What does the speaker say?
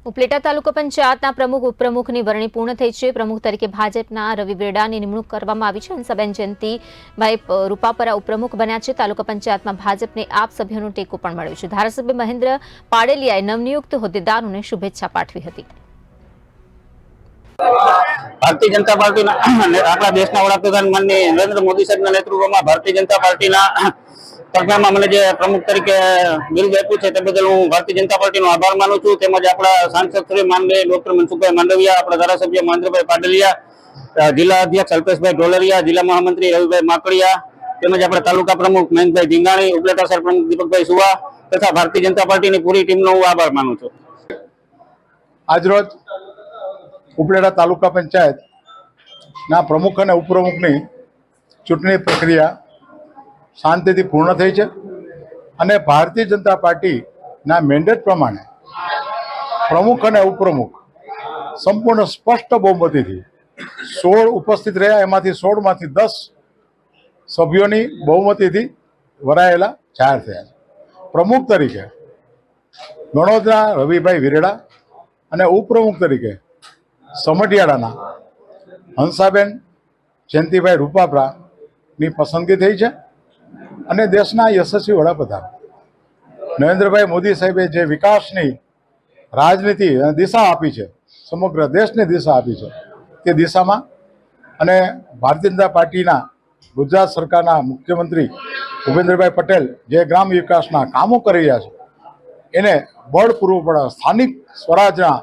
ઉપલેટા તાલુકા પંચાયતના પ્રમુખ ઉપપ્રમુખની વરણી પૂર્ણ થઈ છે। પ્રમુખ તરીકે ભાજપના રવિ વેરડાની નિમણૂક કરવામાં આવી છે। હંસાબેન જયંતિભાઈ રૂપાપરા ઉપપ્રમુખ બન્યા છે। તાલુકા પંચાયતમાં ભાજપને આપ સભ્યોનો ટેકો પણ મળ્યો છે। ધારાસભ્ય મહેન્દ્ર પાડેલિયાએ નવનિયુક્ત હોદ્દેદારોને શુભેચ્છા પાઠવી હતી। भारतीय जनता पार्टी આપણા દેશના વડાપ્રધાન માનનીય નરેન્દ્ર મોદી સાહેબના નેતૃત્વમાં ભારતીય જનતા પાર્ટીના તરફેણમાં મને જે પ્રમુખ તરીકે બિરુદ આપ્યું છે તે બદલ હું ભારતીય જનતા પાર્ટીનો આભાર માનું છું। તેમજ આપણા સાંસદ શ્રી માનનીય ડોક્ટર મનસુખભાઈ માંડવિયા, આપણા ધારાસભ્ય મહેન્દ્રભાઈ પાડલિયા, જિલ્લા અધ્યક્ષ અલ્પેશભાઈ ઢોલરિયા, જિલ્લા મહામંત્રી રવિભાઈ માકડિયા, તેમજ આપણા તાલુકા પ્રમુખ મહેશભાઈ ધીંગાણી, ઉપલેટા શહેર પ્રમુખ દીપકભાઈ સુવા તથા ભારતીય જનતા પાર્ટીની પૂરી ટીમનો હું આભાર માનું છું। આજરોજ ઉપલેટા તાલુકા પંચાયતના પ્રમુખ અને ઉપપ્રમુખની ચૂંટણી પ્રક્રિયા શાંતિથી પૂર્ણ થઈ છે અને ભારતીય જનતા પાર્ટીના મેન્ડેટ પ્રમાણે પ્રમુખ અને ઉપપ્રમુખ સંપૂર્ણ સ્પષ્ટ બહુમતીથી 16 ઉપસ્થિત રહ્યા, એમાંથી 16માંથી 10 સભ્યોની બહુમતીથી વરાયેલા જાહેર થયા છે। પ્રમુખ તરીકે ગણોદરા રવિભાઈ વેરડા અને ઉપપ્રમુખ તરીકે સમઢિયાળાના હંસાબેન જયંતિભાઈ રૂપાપરાની પસંદગી થઈ છે અને દેશના યશસ્વી વડાપ્રધાન નરેન્દ્રભાઈ મોદી સાહેબે જે વિકાસની રાજનીતિ અને દિશા આપી છે, સમગ્ર દેશને દિશા આપી છે, તે દિશામાં અને ભારતીય જનતા પાર્ટીના ગુજરાત સરકારના મુખ્યમંત્રી ભૂપેન્દ્રભાઈ પટેલ જે ગ્રામ વિકાસના કામો કરી રહ્યા છે એને બળ પૂરવું પડે, સ્થાનિક સ્વરાજના